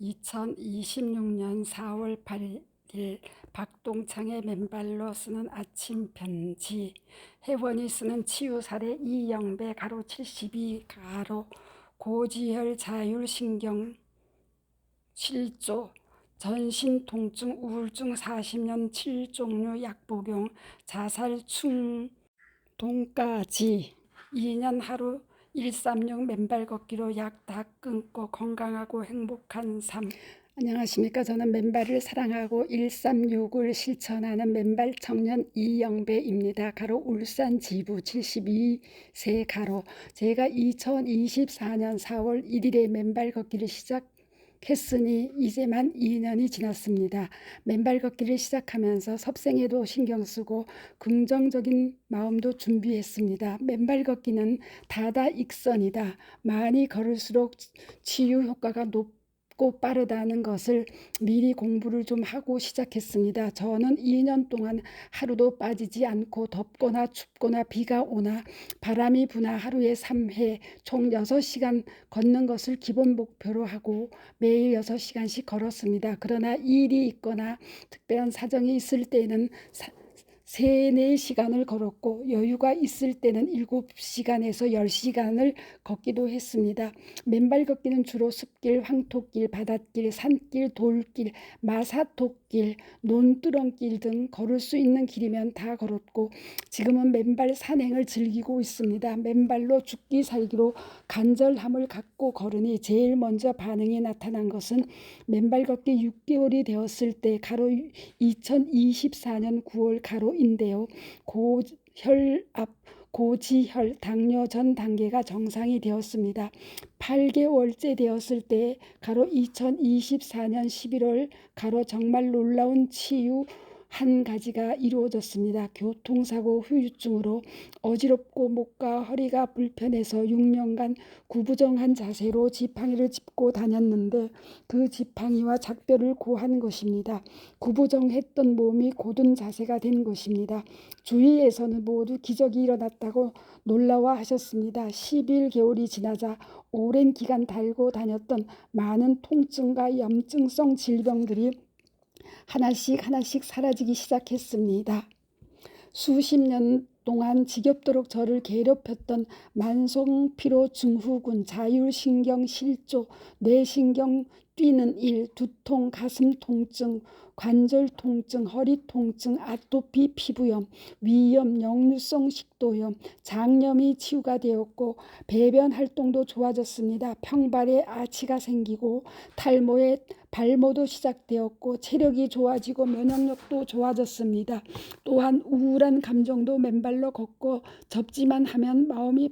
2026년 4월 8일 박동창의 맨발로 쓰는 아침 편지. 혜원이 쓰는 치유사례 이영배 가로 72 가로 고지혈 자율신경 실조 전신 통증 우울증 40년 7종류 약 복용 자살 충동까지 2년 하루 136 맨발 걷기로 약 다 끊고 건강하고 행복한 삶. 안녕하십니까. 저는 맨발을 사랑하고 136을 실천하는 맨발 청년 이영배입니다. 가로 울산 지부 72세 가로. 제가 2024년 4월 1일에 맨발 걷기를 시작했으니 이제 만 2년이 지났습니다. 맨발 걷기를 시작하면서 섭생에도 신경 쓰고 긍정적인 마음도 준비했습니다. 맨발 걷기는 다다익선이다. 많이 걸을수록 치유 효과가 높고 빠르다는 것을 미리 공부를 좀 하고 시작했습니다. 저는 2년 동안 하루도 빠지지 않고 덥거나 춥거나 비가 오나 바람이 부나 하루에 3회 총 6시간 걷는 것을 기본 목표로 하고 매일 6시간씩 걸었습니다. 그러나 일이 있거나 특별한 사정이 있을 때는 3-4시간을 걸었고 여유가 있을 때는 7시간에서 10시간을 걷기도 했습니다. 맨발 걷기는 주로 숲길, 황토길, 바닷길, 산길, 돌길, 마사토길, 논두렁길 등 걸을 수 있는 길이면 다 걸었고 지금은 맨발 산행을 즐기고 있습니다. 맨발로 죽기 살기로 간절함을 갖고 걸으니 제일 먼저 반응이 나타난 것은 맨발 걷기 6개월이 되었을 때 가로 2024년 9월 가로인데요. 고혈압, 고지혈, 당뇨 전 단계가 정상이 되었습니다. 8개월째 되었을 때 가로 2024년 11월 가로 정말 놀라운 치유 한 가지가 이루어졌습니다. 교통사고 후유증으로 어지럽고 목과 허리가 불편해서 6년간 구부정한 자세로 지팡이를 짚고 다녔는데 그 지팡이와 작별을 고한 것입니다. 구부정했던 몸이 곧은 자세가 된 것입니다. 주위에서는 모두 기적이 일어났다고 놀라워하셨습니다. 11개월이 지나자 오랜 기간 달고 다녔던 많은 통증과 염증성 질병들이 하나씩 사라지기 시작했습니다. 수십 년 동안 지겹도록 저를 괴롭혔던 만성피로 증후군, 자율신경 실조, 뇌신경 뛰는 일, 두통, 가슴 통증, 관절 통증, 허리 통증, 아토피 피부염, 위염, 역류성 식도염, 장염이 치유가 되었고 배변 활동도 좋아졌습니다. 평발에 아치가 생기고 탈모에 발모도 시작되었고 체력이 좋아지고 면역력도 좋아졌습니다. 또한 우울한 감정도 맨발로 걷고 접지만 하면 마음이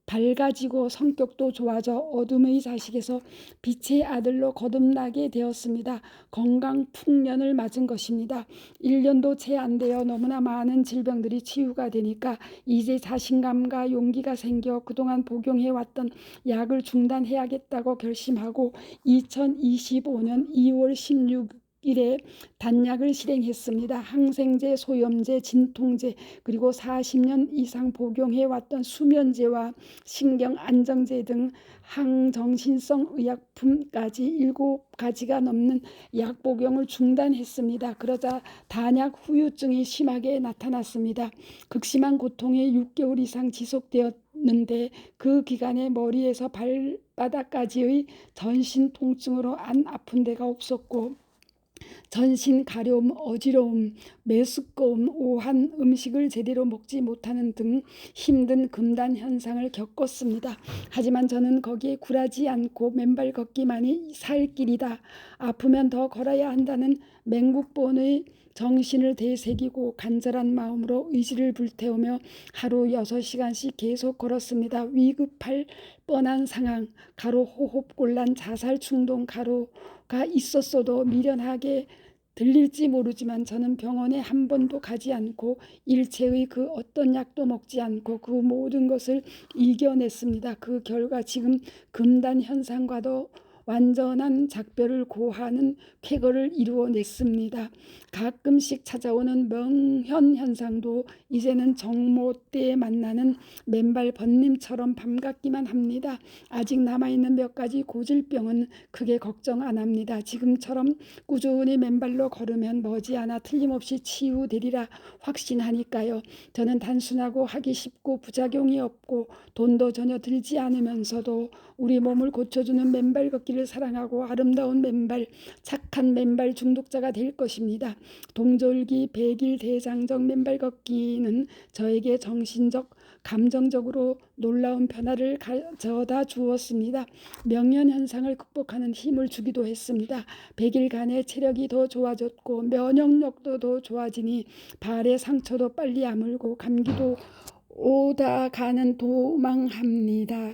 밝아지고 성격도 좋아져 어둠의 자식에서 빛의 아들로 거듭나게 되었습니다. 건강 풍년을 맞은 것입니다. 1년도 채 안 되어 너무나 많은 질병들이 치유가 되니까 이제 자신감과 용기가 생겨 그동안 복용해왔던 약을 중단해야겠다고 결심하고 2025년 2월 16일에 단약을 실행했습니다. 항생제, 소염제, 진통제 그리고 40년 이상 복용해왔던 수면제와 신경안정제 등 항정신성 의약품까지 7가지가 넘는 약 복용을 중단했습니다. 그러자 단약 후유증이 심하게 나타났습니다. 극심한 고통이 6개월 이상 지속되었는데 그 기간에 머리에서 발바닥까지의 전신 통증으로 안 아픈 데가 없었고 전신 가려움, 어지러움, 메스꺼움, 오한, 음식을 제대로 먹지 못하는 등 힘든 금단 현상을 겪었습니다. 하지만 저는 거기에 굴하지 않고 맨발 걷기만이 살 길이다. 아프면 더 걸어야 한다는 맹국본의 정신을 되새기고 간절한 마음으로 의지를 불태우며 하루 6시간씩 계속 걸었습니다. 위급할 뻔한 상황, 가로 호흡곤란, 자살 충동, 가로가 있었어도 미련하게 들릴지 모르지만 저는 병원에 한 번도 가지 않고 일체의 그 어떤 약도 먹지 않고 그 모든 것을 이겨냈습니다. 그 결과 지금 금단 현상과도 완전한 작별을 고하는 쾌거를 이루어냈습니다. 가끔씩 찾아오는 명현 현상도 이제는 정모 때 만나는 맨발 번님처럼 반갑기만 합니다. 아직 남아있는 몇 가지 고질병은 크게 걱정 안 합니다. 지금처럼 꾸준히 맨발로 걸으면 머지않아 틀림없이 치유되리라 확신하니까요. 저는 단순하고 하기 쉽고 부작용이 없고 돈도 전혀 들지 않으면서도 우리 몸을 고쳐주는 맨발 걷기를 사랑하고 아름다운 맨발, 착한 맨발 중독자가 될 것입니다. 동절기 100일 대장정 맨발 걷기는 저에게 정신적, 감정적으로 놀라운 변화를 가져다 주었습니다. 명현 현상을 극복하는 힘을 주기도 했습니다. 100일간의 체력이 더 좋아졌고 면역력도 더 좋아지니 발의 상처도 빨리 아물고 감기도 오다 가는 도망합니다.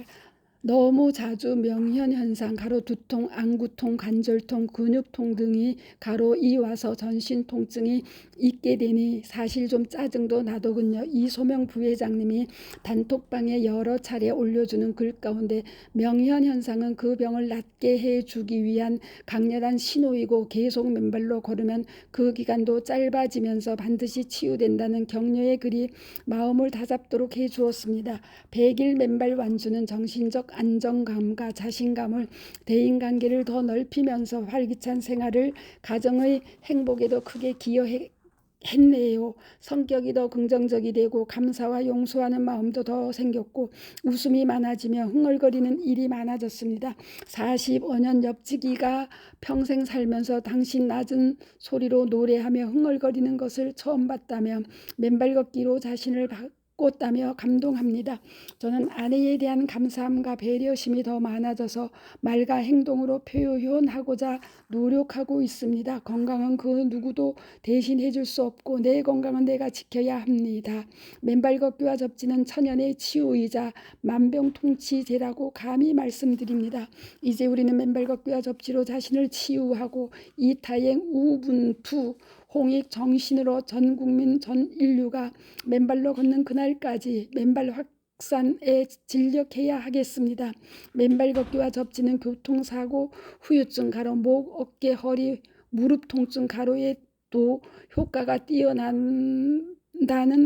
너무 자주 명현 현상, 가로 두통, 안구통, 관절통, 근육통 등이 가로 이 와서 전신 통증이 있게 되니 사실 좀 짜증도 나더군요. 이소명 부회장님이 단톡방에 여러 차례 올려주는 글 가운데 명현 현상은 그 병을 낫게 해주기 위한 강렬한 신호이고 계속 맨발로 걸으면 그 기간도 짧아지면서 반드시 치유된다는 격려의 글이 마음을 다잡도록 해주었습니다. 100일 맨발 완주는 정신적 안정감과 자신감을, 대인관계를 더 넓히면서 활기찬 생활을, 가정의 행복에도 크게 기여했네요. 성격이 더 긍정적이 되고 감사와 용서하는 마음도 더 생겼고 웃음이 많아지며 흥얼거리는 일이 많아졌습니다. 45년 옆지기가 평생 살면서 당신 낮은 소리로 노래하며 흥얼거리는 것을 처음 봤다며 맨발 걷기로 자신을 바꿨다며 감동합니다. 저는 아내에 대한 감사함과 배려심이 더 많아져서 말과 행동으로 표현하고자 노력하고 있습니다. 건강은 그 누구도 대신해 줄 수 없고 내 건강은 내가 지켜야 합니다. 맨발 걷기와 접지는 천연의 치유이자 만병통치제라고 감히 말씀드립니다. 이제 우리는 맨발 걷기와 접지로 자신을 치유하고 이타행 우분투 홍익 정신으로 전 국민 전 인류가 맨발로 걷는 그날까지 맨발 확산에 진력해야 하겠습니다. 맨발 걷기와 접지는 교통사고, 후유증, 가로 목, 어깨, 허리, 무릎 통증, 가로에도 효과가 뛰어난다는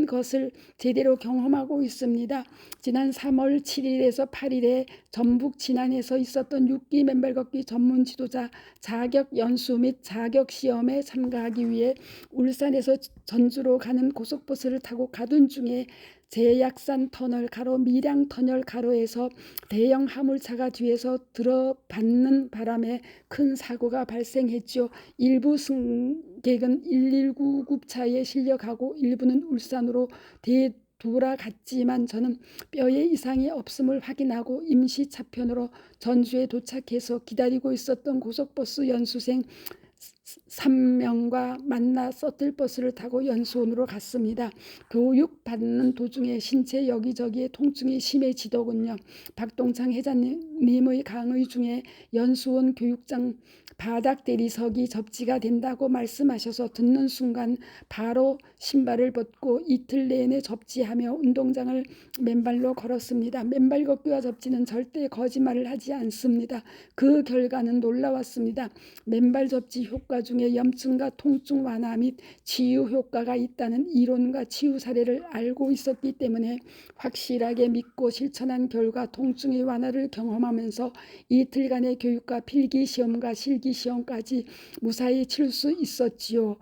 것을 제대로 경험하고 있습니다. 지난 3월 7일에서 8일에 전북 진안에서 있었던 6기 맨발 걷기 전문 지도자 자격 연수 및 자격 시험에 참가하기 위해 울산에서 전주로 가는 고속버스를 타고 가던 중에 제약산 터널 가로 밀양 터널 가로에서 대형 화물차가 뒤에서 들어받는 바람에 큰 사고가 발생했죠. 일부 승객은 119 구급차에 실려가고 일부는 울산으로 돌아갔지만 저는 뼈에 이상이 없음을 확인하고 임시 차편으로 전주에 도착해서 기다리고 있었던 고속버스 연수생 3명과 만나 서틀버스를 타고 연수원으로 갔습니다. 교육받는 도중에 신체 여기저기에 통증이 심해지더군요. 박동창 회장님의 강의 중에 연수원 교육장 바닥 대리석이 접지가 된다고 말씀하셔서 듣는 순간 바로 신발을 벗고 이틀 내내 접지하며 운동장을 맨발로 걸었습니다. 맨발 걷기와 접지는 절대 거짓말을 하지 않습니다. 그 결과는 놀라웠습니다. 맨발 접지 효과 중에 염증과 통증 완화 및 치유 효과가 있다는 이론과 치유 사례를 알고 있었기 때문에 확실하게 믿고 실천한 결과 통증의 완화를 경험하면서 이틀간의 교육과 필기시험과 실기시험까지 무사히 칠 수 있었지요.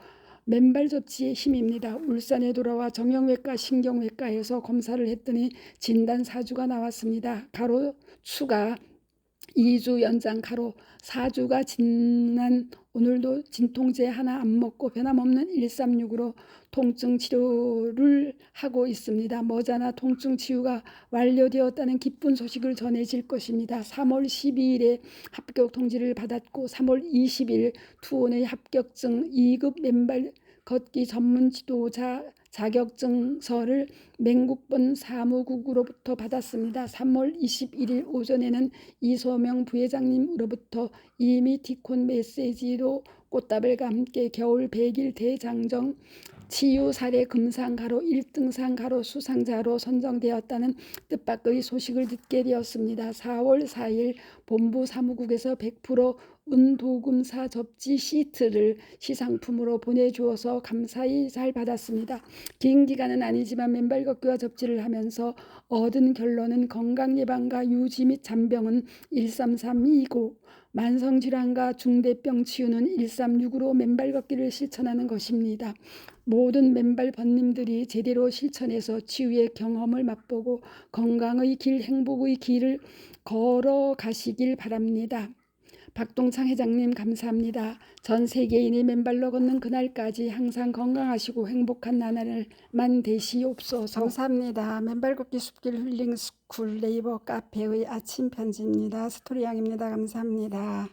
맨발 접지의 힘입니다. 울산에 돌아와 정형외과 신경외과에서 검사를 했더니 진단 4주가 나왔습니다. 가로 추가 2주 연장 가로 4주가 지난 오늘도 진통제 하나 안 먹고 변함없는 136으로 통증 치료를 하고 있습니다. 머지않아 통증 치유가 완료되었다는 기쁜 소식을 전해질 것입니다. 3월 12일에 합격 통지를 받았고 3월 20일 투혼의 합격증 2급 맨발 걷기 전문 지도자 자격증서를 맹국본 사무국으로부터 받았습니다. 3월 21일 오전에는 이소명 부회장님으로부터 이미티콘 메시지로 꽃다발과 함께 겨울 100일 대장정 치유 사례 금상가로 1등상가로 수상자로 선정되었다는 뜻밖의 소식을 듣게 되었습니다. 4월 4일 본부 사무국에서 100% 은도금사 접지 시트를 시상품으로 보내주어서 감사히 잘 받았습니다. 긴 기간은 아니지만 맨발 걷기와 접지를 하면서 얻은 결론은 건강 예방과 유지 및 잔병은 133이고 만성질환과 중대병 치유는 136으로 맨발 걷기를 실천하는 것입니다. 모든 맨발 번님들이 제대로 실천해서 치유의 경험을 맛보고 건강의 길, 행복의 길을 걸어가시길 바랍니다. 박동창 회장님 감사합니다. 전 세계인이 맨발로 걷는 그날까지 항상 건강하시고 행복한 나날만 되시옵소서. 감사합니다. 맨발 걷기 숲길 힐링 스쿨 네이버 카페의 아침 편지입니다. 스토리양입니다. 감사합니다.